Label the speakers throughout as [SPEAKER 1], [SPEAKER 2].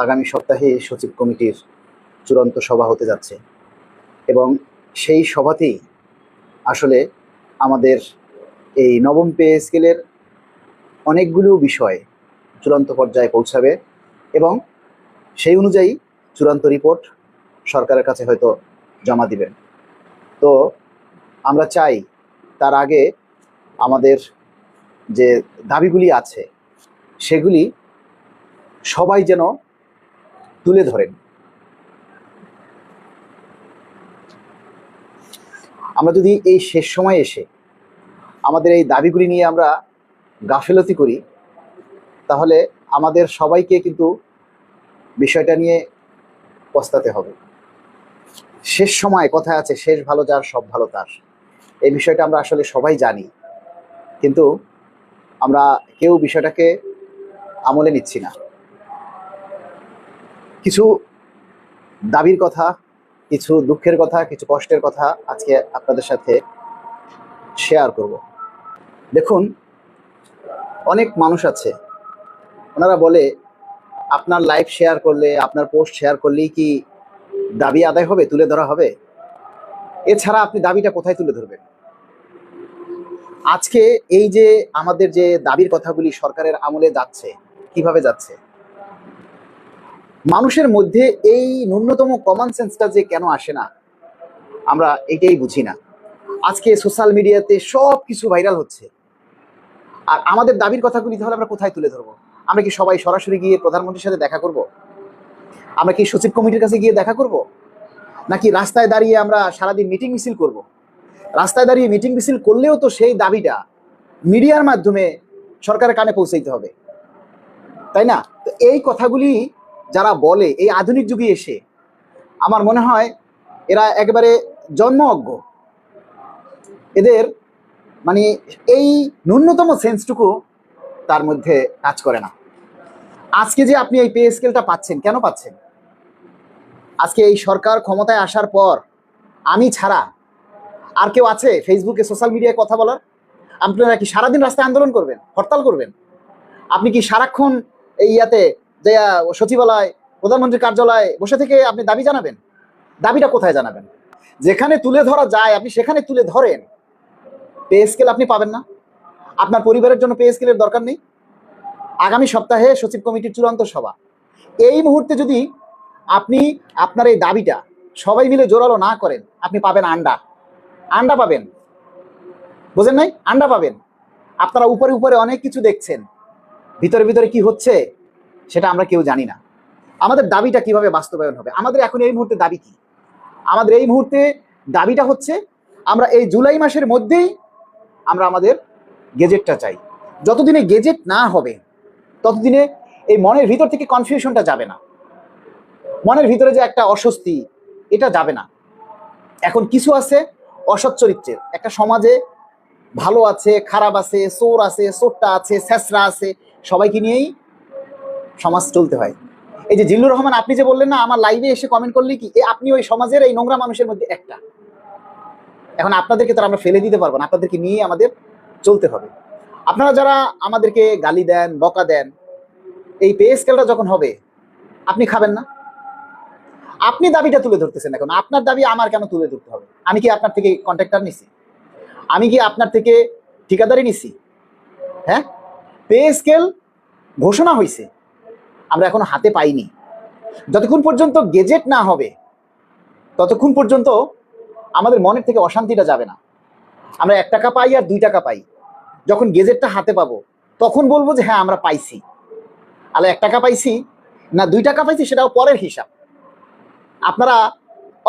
[SPEAKER 1] আগামী সপ্তাহে সচিব কমিটির চূড়ান্ত সভা হতে যাচ্ছে এবং সেই সভাতেই আসলে আমাদের এই নবম পে স্কেলের অনেকগুলো বিষয় চূড়ান্ত পর্যায়ে পৌঁছাবে এবং সেই অনুযায়ী চূড়ান্ত রিপোর্ট সরকারের কাছে হয়তো জমা দিবেন। তো আমরা চাই তার আগে আমাদের যে দাবিগুলি আছে সেগুলি সবাই যেন তুলে ধরেন। আমরা যদি এই শেষ সময়ে এসে আমাদের এই দাবিগুলি নিয়ে আমরা গাফিলতি করি তাহলে আমাদের সবাইকে কিন্তু বিষয়টা নিয়ে পস্তাতে হবে। শেষ সময় কথায় আছে, শেষ ভালো যার সব ভালো তার। এই বিষয়টা আমরা আসলে সবাই জানি, কিন্তু আমরা কেউ বিষয়টাকে আমলে নিচ্ছি না। কিছু দাবির কথা, কিছু দুঃখের কথা, কিছু কষ্টের কথা আজকে আপনাদের সাথে শেয়ার করব। দেখুন, অনেক মানুষ আছে, ওনারা বলে আপনার লাইভ শেয়ার করলে, আপনার পোস্ট শেয়ার করলেই কি দাবি আদায় হবে, তুলে ধরা হবে? এছাড়া আপনি দাবিটা কোথায় তুলে ধরবেন? আজকে এই যে আমাদের যে দাবির কথাগুলি সরকারের আমলে যাচ্ছে, কিভাবে যাচ্ছে, মানুষের মধ্যে এই ন্যূনতম কমন সেন্সটা যে কেন আসে না, আমরা এটাই বুঝি না। আজকে সোশ্যাল মিডিয়াতে সব কিছু ভাইরাল হচ্ছে, আর আমাদের দাবির কথাগুলি তাহলে আমরা কোথায় তুলে ধরবো? আমরা কি সবাই সরাসরি গিয়ে প্রধানমন্ত্রীর সাথে দেখা করব? আমরা কি সচিব কমিটির কাছে গিয়ে দেখা করব? নাকি রাস্তায় দাঁড়িয়ে আমরা সারাদিন মিটিং মিছিল করব? রাস্তায় দাঁড়িয়ে মিটিং মিছিল করলেও তো সেই দাবিটা মিডিয়ার মাধ্যমে সরকারের কানে পৌঁছাইতে হবে, তাই না? তো এই কথাগুলি যারা বলে এই আধুনিক যুগে এসে, আমার মনে হয় এরা একেবারে জন্ম অজ্ঞ। এদের মানে এই ন্যূনতম সেন্সটুকু তার মধ্যে কাজ করে না। আজকে যে আপনি এই পে স্কেলটা পাচ্ছেন, কেন পাচ্ছেন? আজকে এই সরকার ক্ষমতায় আসার পর আমি ছাড়া আর কেউ আছে ফেসবুকে, সোশ্যাল মিডিয়ায় কথা বলার? আপনারা কি সারাদিন রাস্তায় আন্দোলন করবেন, হরতাল করবেন? আপনি কি সারাক্ষণ এই ইয়াতে যে সচিবালয়, প্রধানমন্ত্রীর কার্যালয়ে বসে থেকে আপনি দাবি জানাবেন? দাবিটা কোথায় জানাবেন? যেখানে তুলে ধরা যায় আপনি সেখানে তুলে ধরেন। পে স্কেল আপনি পাবেন না, আপনার পরিবারের জন্য পে স্কেলের দরকার নেই। আগামী সপ্তাহে সচিব কমিটির চূড়ান্ত সভা, এই মুহূর্তে যদি আপনি আপনার এই দাবিটা সবাই মিলে জোরালো না করেন, আপনি পাবেন আন্ডা পাবেন। বোঝেন নাই? আন্ডা পাবেন। আপনারা উপরে উপরে অনেক কিছু দেখছেন, ভিতরে ভিতরে কি হচ্ছে সেটা আমরা কেউ জানি না। আমাদের দাবিটা কিভাবে বাস্তবায়ন হবে? আমাদের এখন এই মুহূর্তে দাবি কি? আমাদের এই মুহূর্তে দাবিটা হচ্ছে আমরা এই জুলাই মাসের মধ্যেই আমরা আমাদের গেজেটটা চাই। যতদিনে গেজেট না হবে ততদিনে এই মনের ভিতর থেকে কনফিউশনটা যাবে না, মনের ভিতরে যে একটা অস্বস্তি, এটা যাবে না। এখন কিছু আছে অসৎ চরিত্রের, একটা সমাজে ভালো আছে, খারাপ আছে, চোর আছে, চোরটা আছে, ছেঁচড়া আছে, সবাইকে নিয়েই সমাজ চলতে হয়। এই যে জিল্লুর রহমান, আপনি যে বললেন না আমার লাইভে এসে কমেন্ট করলে কি, আপনি ওই সমাজের এই নোংরা মানুষের মধ্যে একটা। এখন আপনাদেরকে তো আমরা ফেলে দিতে পারবো না, আপনাদেরকে নিয়ে আমাদের চলতে হবে। আপনারা যারা আমাদেরকে গালি দেন, বকা দেন, এই পে স্কেলটা যখন হবে আপনি খাবেন না। আপনি দাবিটা তুলে ধরতেছেন, এখন আপনার দাবি আমার কেন তুলে ধরতে হবে? আমি কি আপনার থেকে কন্ট্রাক্টর নিছি? আমি কি আপনার থেকে ঠিকাদারি নিছি? হ্যাঁ, পে স্কেল ঘোষণা হয়েছে, আমরা এখনো হাতে পাইনি। যতক্ষণ পর্যন্ত গেজেট না হবে ততক্ষণ পর্যন্ত আমাদের মনের থেকে অশান্তিটা যাবে না। আমরা 1 টাকা পাই আর 2 টাকা পাই, যখন গেজেটটা হাতে পাবো তখন বলবো যে হ্যাঁ আমরা পাইছি। আলে 1 টাকা পাইছি না 2 টাকা পাইছি সেটাও পরের হিসাব। আপনারা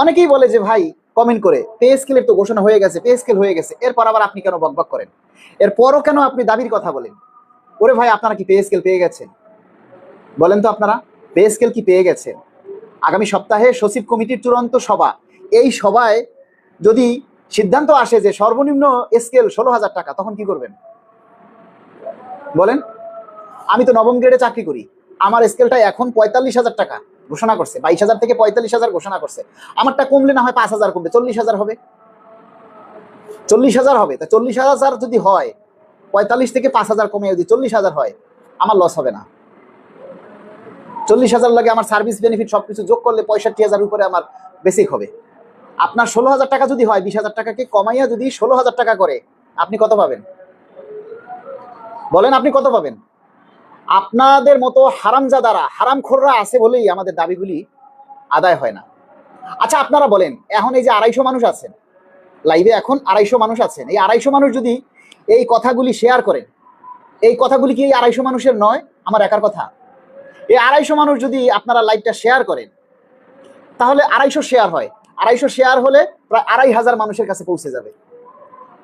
[SPEAKER 1] অনেকেই বলে যে ভাই কমেন্ট করে, পে স্কেলের তো ঘোষণা হয়ে গেছে, পে স্কেল হয়ে গেছে, এরপর আবার আপনি কেন বকবক করেন? এরপরও কেন আপনি দাবির কথা বলেন? ওরে ভাই, আপনারা কি পে স্কেল পেয়ে গেছেন? বলেন তো, আপনারা পে স্কেল কি পেয়ে গেছেন? আগামী সপ্তাহে সচিব কমিটির চূড়ান্ত সভা, এই সভায় যদি সিদ্ধান্ত আসে যে সর্বনিম্ন স্কেল 16,000 টাকা, তখন কি করবেন বলেন? আমি তো নবম গ্রেডে চাকরি করি, আমার স্কেলটা এখন 45,000 টাকা ঘোষণা করছে, 22,000 থেকে 45,000 ঘোষণা করছে। আমারটা কমলে না হয় 5,000 কমবে, 40,000 হবে। 40,000 হবে। তা 40,000 যদি হয়, 45 থেকে 5,000 কমে যদি 40,000 হয়, আমার লস হবে না? 40,000 লাগে আমার সার্ভিস বেনিফিট সবকিছু যোগ করলে 65,000 উপরে আমার বেসিক হবে। আপনার 16,000 টাকা যদি হয়, 20,000 টাকাকে কমাইয়া যদি 16,000 টাকা করে, আপনি কত পাবেন বলেন? আপনি কত পাবেন? আপনাদের মতো হারামজাদারা, হারামখোররা আছে বলেই আমাদের দাবিগুলি আদায় হয় না। আচ্ছা আপনারা বলেন, এখন এই যে 250 মানুষ আছেন লাইভে, এখন 250 মানুষ আছেন, এই 250 মানুষ যদি এই কথাগুলি শেয়ার করেন, এই কথাগুলি কি এই 250 মানুষের নয়, আমার একার কথা? এই 250 মানুষ যদি আপনারা লাইভটা শেয়ার করেন, তাহলে 250 শেয়ার হয়, 250 শেয়ার হলে প্রায় 2,500 মানুষের কাছে পৌঁছে যাবে।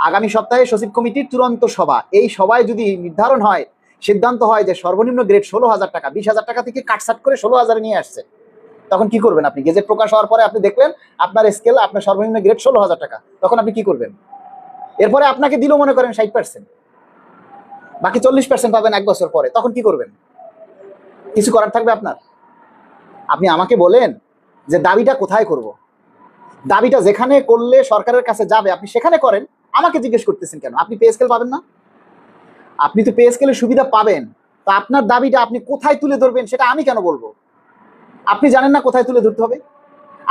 [SPEAKER 1] আগামী সপ্তাহে সচিব কমিটির চূড়ান্ত সভা, এই সভায় যদি নির্ধারণ হয়, সিদ্ধান্ত হয় যে সর্বনিম্ন গ্রেড 16,000 টাকা, 20,000 টাকা থেকে কাটছাট করে 16,000 নিয়ে আসছে, তখন কি করবেন আপনি? গেজেট প্রকাশ হওয়ার পরে আপনি দেখলেন আপনার স্কেল, আপনার সর্বনিম্ন গ্রেড 16,000 টাকা, তখন আপনি কি করবেন? এরপরে আপনাকে দিল মনে করেন 60%, বাকি 40% পাবেন 1 বছর পরে, তখন কি করবেন? কিছু করার থাকবে আপনার? আপনি আমাকে বলেন যে দাবিটা কোথায় করব? দাবিটা যেখানে করলে সরকারের কাছে যাবে আপনি সেখানে করেন। আমাকে জিজ্ঞেস করতেছেন কেন? আপনি পে স্কেল পাবেন না? আপনি তো পে স্কেলের সুবিধা পাবেন, তো আপনার দাবিটা আপনি কোথায় তুলে ধরবেন সেটা আমি কেন বলবো? আপনি জানেন না কোথায় তুলে ধরতে হবে?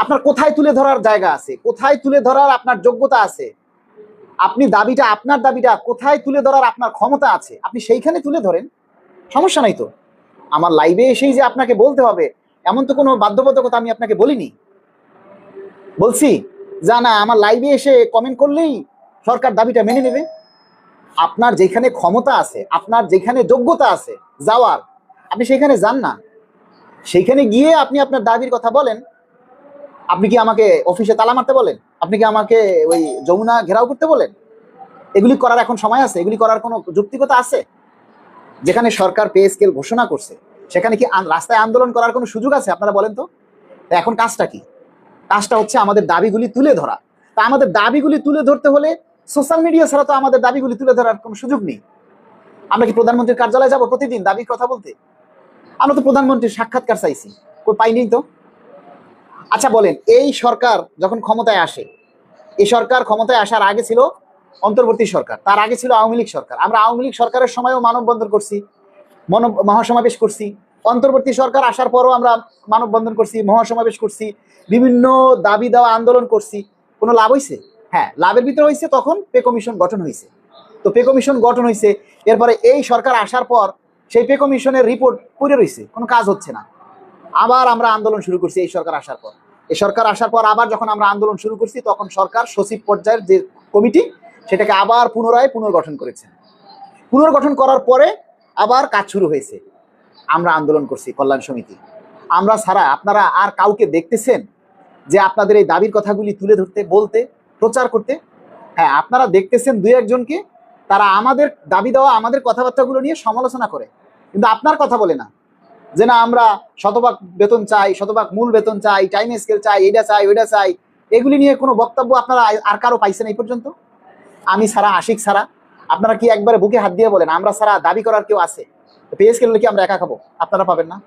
[SPEAKER 1] আপনার কোথায় তুলে ধরার জায়গা আছে, কোথায় তুলে ধরার আপনার যোগ্যতা আছে, আপনি দাবিটা, আপনার দাবিটা কোথায় তুলে ধরার আপনার ক্ষমতা আছে, আপনি সেইখানে তুলে ধরেন, সমস্যা নাই তো। আমার লাইভে এসেই যে আপনাকে বলতে হবে এমন তো কোনো বাধ্যবাধকতা আমি আপনাকে বলিনি। বলছি যা না আমার লাইভে এসে কমেন্ট করলেই সরকার দাবিটা মেনে নেবে। আপনার যেখানে ক্ষমতা আছে, আপনার যেখানে যোগ্যতা আছে যাওয়ার, আপনি সেখানে যান না, সেইখানে গিয়ে আপনি আপনার দাবির কথা বলেন। আপনি কি আমাকে অফিসে তালা মারতে বলেন? আপনি কি আমাকে ওই যমুনা ঘেরাও করতে বলেন? এগুলি করার এখন সময় আছে? এগুলি করার কোনো যৌক্তিকতা আছে? যেখানে সরকার পে স্কেল ঘোষণা করছে সেখানে কি রাস্তায় আন্দোলন করার কোনো সুযোগ আছে? আপনারা বলেন তো। এখন কাজটা কি? কাজটা হচ্ছে আমাদের দাবিগুলি তুলে ধরা। তা আমাদের দাবিগুলি তুলে ধরতে হলে সোশ্যাল মিডিয়া ছাড়া তো আমাদের দাবিগুলি তুলে ধরার কোনো সুযোগ নেই। আমরা কি প্রধানমন্ত্রীর কার্যালয়ে যাব প্রতিদিন দাবির কথা বলতে? আমরা তো প্রধানমন্ত্রীর সাক্ষাৎকার চাইছি, কই পাইনি তো। আচ্ছা বলেন, এই সরকার যখন ক্ষমতায় আসে, এই সরকার ক্ষমতায় আসার আগে ছিল অন্তর্বর্তী সরকার, তার আগে ছিল আওয়ামী লীগ সরকার। আমরা আওয়ামী লীগ সরকারের সময়ও মানববন্ধন করছি, মহাসমাবেশ করছি। অন্তর্বর্তী সরকার আসার পরও আমরা মানববন্ধন করছি, মহাসমাবেশ করছি, বিভিন্ন দাবি দেওয়া আন্দোলন করছি। কোনো লাভ হয়েছে? হ্যাঁ, লাভের ভিতরে হয়েছে তখন পে কমিশন গঠন হয়েছে। তো পে কমিশন গঠন হয়েছে, এরপরে এই সরকার আসার পর সেই পে কমিশনের রিপোর্ট পড়ে রয়েছে, কোনো কাজ হচ্ছে না। আবার আমরা আন্দোলন শুরু করছি এই সরকার আসার পর। এই সরকার আসার পর আবার যখন আমরা আন্দোলন শুরু করছি, তখন সরকার সচিব পর্যায়ের যে কমিটি সেটাকে আবার পুনরায় পুনর্গঠন করেছে। পুনর্গঠন করার পরে আবার কাজ শুরু হয়েছে। আমরা আন্দোলন করছি কল্যাণ সমিতি। আমরা ছাড়া আপনারা আর কাউকে দেখতেছেন যে আপনাদের এই দাবির কথাগুলি তুলে ধরতে, বলতে, প্রচার করতে? হ্যাঁ, আপনারা দেখতেছেন 2-1 জনকে, তারা আমাদের দাবি দেওয়া, আমাদের কথাবার্তাগুলো নিয়ে সমালোচনা করে, কিন্তু আপনার কথা বলে না যে না আমরা শতভাগ বেতন চাই, শতভাগ মূল বেতন চাই, টাইম স্কেল চাই, এটা চাই, ওইটা চাই। এগুলি নিয়ে কোনো বক্তব্য আপনারা আর কারো পাইছেন এই পর্যন্ত? আমি ছাড়া, আশিক ছাড়া? আপনারা কি একবারে বুকে হাত দিয়ে বলেন আমরা ছাড়া দাবি করার কেউ আছে? পে স্কেল কি আমরা একা খাবো? আপনারা পাবেন না।